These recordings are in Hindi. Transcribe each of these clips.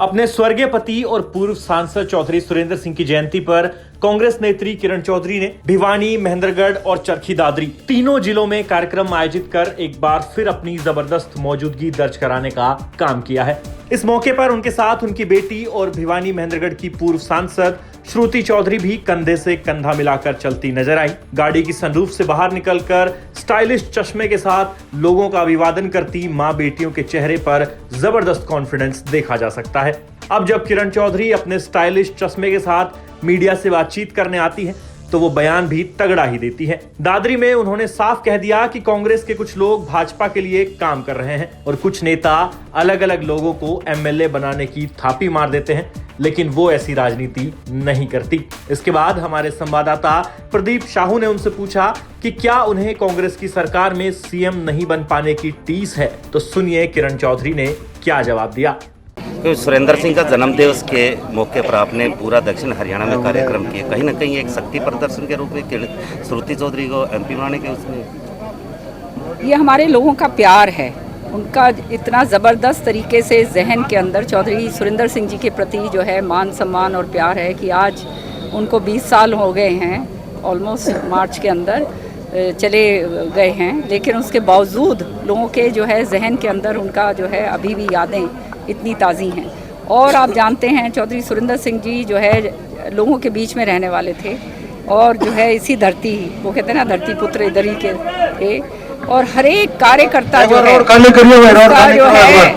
अपने स्वर्गीय पति और पूर्व सांसद चौधरी सुरेंद्र सिंह की जयंती पर कांग्रेस नेत्री किरण चौधरी ने भिवानी, महेंद्रगढ़ और चरखी दादरी तीनों जिलों में कार्यक्रम आयोजित कर एक बार फिर अपनी जबरदस्त मौजूदगी दर्ज कराने का काम किया है। इस मौके पर उनके साथ उनकी बेटी और भिवानी महेंद्रगढ़ की पूर्व सांसद श्रुति चौधरी भी कंधे से कंधा मिलाकर चलती नजर आई। गाड़ी की सनरूफ से बाहर निकलकर स्टाइलिश चश्मे के साथ लोगों का अभिवादन करती मां बेटियों के चेहरे पर जबरदस्त कॉन्फिडेंस देखा जा सकता है। अब जब किरण चौधरी अपने स्टाइलिश चश्मे के साथ मीडिया से बातचीत करने आती है तो वो बयान भी तगड़ा ही देती है। दादरी में उन्होंने साफ कह दिया कि कांग्रेस के कुछ लोग भाजपा के लिए काम कर रहे हैं और कुछ नेता अलग अलग लोगों को एमएलए बनाने की थापी मार देते हैं, लेकिन वो ऐसी राजनीति नहीं करती। इसके बाद हमारे संवाददाता प्रदीप साहू ने उनसे पूछा कि क्या उन्हें कांग्रेस की सरकार में सीएम नहीं बन पाने की टीस है, तो सुनिए किरण चौधरी ने क्या जवाब दिया। सुरेंद्र सिंह का जन्मदिवस के मौके पर आपने पूरा दक्षिण हरियाणा में कार्यक्रम किए, कहीं ना कहीं एक शक्ति प्रदर्शन के रूप में श्रुति चौधरी को एमपी बनाने के उसमें ये हमारे लोगों का प्यार है। उनका इतना ज़बरदस्त तरीके से जहन के अंदर चौधरी सुरेंद्र सिंह जी के प्रति जो है मान सम्मान और प्यार है कि आज उनको 20 साल हो गए हैं, ऑलमोस्ट मार्च के अंदर चले गए हैं, लेकिन उसके बावजूद लोगों के जो है जहन के अंदर उनका जो है अभी भी यादें इतनी ताज़ी हैं। और आप जानते हैं चौधरी सुरेंद्र सिंह जी जो है लोगों के बीच में रहने वाले थे और जो है इसी धरती, वो कहते हैं ना धरती पुत्र इधर ही के थे, और हर एक कार्यकर्ता जो है उसका जो है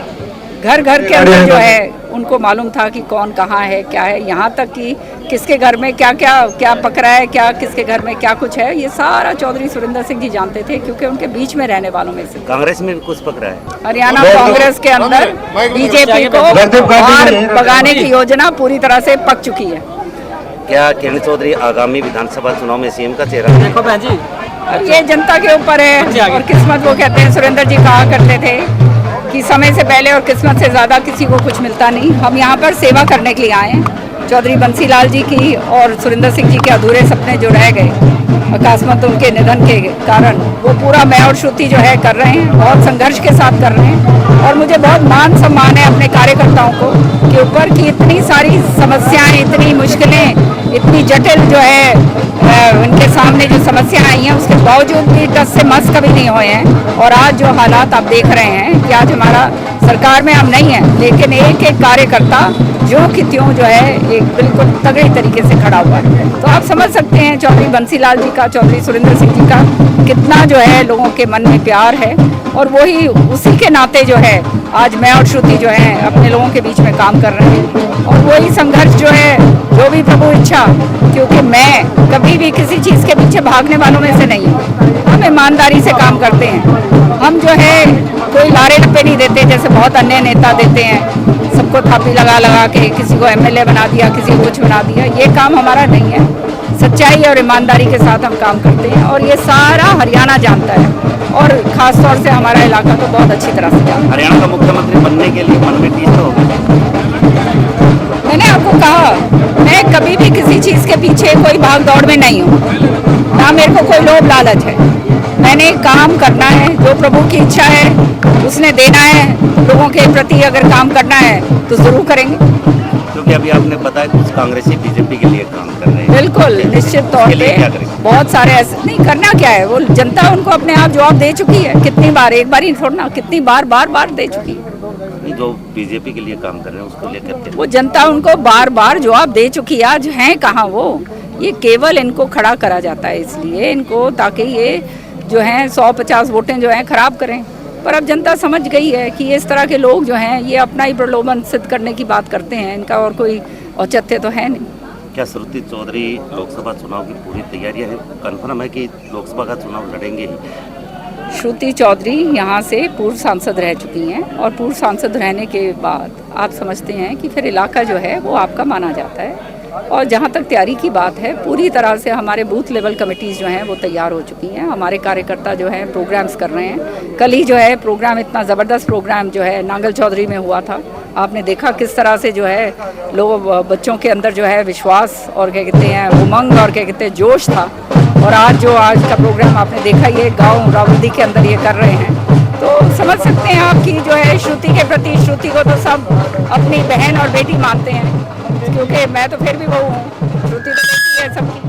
घर घर के अंदर जो है उनको मालूम था कि कौन कहाँ है, क्या है, यहाँ तक कि किसके घर में क्या क्या क्या पक रहा है, क्या किसके घर में क्या कुछ है, ये सारा चौधरी सुरेंद्र सिंह जी जानते थे क्योंकि उनके बीच में रहने वालों में से। कांग्रेस में भी कुछ पक रहा है। हरियाणा कांग्रेस के अंदर बीजेपी को बाहर भगाने की योजना पूरी तरह से पक चुकी है। क्या किरण चौधरी आगामी विधानसभा चुनाव में सीएम का चेहरा देखो बहन जी? ये जनता के ऊपर है और किस्मत, वो कहते हैं सुरेंद्र जी कहा करते थे कि समय से पहले और किस्मत से ज़्यादा किसी को कुछ मिलता नहीं। हम यहाँ पर सेवा करने के लिए आए हैं। चौधरी बंसीलाल जी की और सुरेंद्र सिंह जी के अधूरे सपने जो रह गए अकस्मात उनके निधन के कारण, वो पूरा मैं और श्रुति जो है कर रहे हैं, बहुत संघर्ष के साथ कर रहे हैं। और मुझे बहुत मान सम्मान है अपने कार्यकर्ताओं को के ऊपर कि इतनी सारी समस्याएं, इतनी मुश्किलें, इतनी जटिल जो है उनके सामने जो समस्याएं आई हैं उसके बावजूद भी टस से मस कभी नहीं हुए हैं। और आज जो हालात आप देख रहे हैं कि आज हमारा सरकार में हम नहीं हैं, लेकिन एक एक कार्यकर्ता जो कि त्यों जो है एक बिल्कुल तगड़े तरीके से खड़ा हुआ है। तो आप समझ सकते हैं चौधरी बंसीलाल जी का, चौधरी सुरेंद्र सिंह जी का कितना जो है लोगों के मन में प्यार है। और वही उसी के नाते जो है आज मैं और श्रुति जो है अपने लोगों के बीच में काम कर रहे हैं। और वही संघर्ष जो है, जो भी प्रभु इच्छा, क्योंकि मैं कभी भी किसी चीज़ के पीछे भागने वालों में से नहीं हूँ। हम ईमानदारी से काम करते हैं। हम जो है कोई लारे लपे नहीं देते जैसे बहुत अन्य नेता देते हैं, सबको थापी लगा लगा के किसी को एमएलए बना दिया, किसी को कुछ बना दिया। ये काम हमारा नहीं है। सच्चाई और ईमानदारी के साथ हम काम करते हैं और ये सारा हरियाणा जानता है और ख़ास तौर से हमारा इलाका तो बहुत अच्छी तरह से जानता है। हरियाणा का मुख्यमंत्री बनने के लिए मन में टीस तो होगी। मैंने आपको कहा, मैं कभी भी किसी चीज़ के पीछे कोई भाग दौड़ में नहीं हूँ, ना मेरे को कोई लोभ लालच है। मैंने काम करना है, जो प्रभु की इच्छा है उसने देना है। लोगों के प्रति अगर काम करना है तो ज़रूर करेंगे। क्योंकि अभी आपने बताया कुछ कांग्रेसी बीजेपी के लिए काम कर रहे हैं। बिल्कुल, निश्चित तौर पे बहुत सारे ऐसे नहीं करना क्या है, वो जनता उनको अपने आप जवाब दे चुकी है। कितनी बार, एक बार ही छोड़ना, कितनी बार बार दे चुकी है। जो बीजेपी के लिए काम कर रहे हैं उसको लेकर वो जनता उनको बार बार जवाब दे चुकी है। आज हैं कहाँ वो? ये केवल इनको खड़ा करा जाता है इसलिए इनको, ताकि ये जो हैं 150 वोटें जो हैं खराब करें। पर अब जनता समझ गई है कि इस तरह के लोग जो हैं ये अपना ही प्रलोभन सिद्ध करने की बात करते हैं, इनका और कोई औचित्य तो है नहीं। क्या श्रुति चौधरी लोकसभा चुनाव की पूरी तैयारियां हैं? कन्फर्म है कि लोकसभा का चुनाव लड़ेंगे ही? श्रुति चौधरी यहाँ से पूर्व सांसद रह चुकी हैं और पूर्व सांसद रहने के बाद आप समझते हैं कि फिर इलाका जो है वो आपका माना जाता है। और जहाँ तक तैयारी की बात है, पूरी तरह से हमारे बूथ लेवल कमेटीज़ जो हैं वो तैयार हो चुकी हैं। हमारे कार्यकर्ता जो हैं प्रोग्राम्स कर रहे हैं। कल ही जो है प्रोग्राम, इतना ज़बरदस्त प्रोग्राम जो है नांगल चौधरी में हुआ था। आपने देखा किस तरह से जो है लोग, बच्चों के अंदर जो है विश्वास और क्या कहते हैं उमंग और क्या कहते हैं जोश था। और आज का प्रोग्राम आपने देखा, ये गाँव रावल्दी के अंदर ये कर रहे हैं। तो समझ सकते हैं आप कि जो है श्रुति के प्रति, श्रुति को तो सब अपनी बहन और बेटी मानते हैं, क्योंकि मैं तो फिर भी बहू हूँ, श्रुति तो बेटी है सबकी।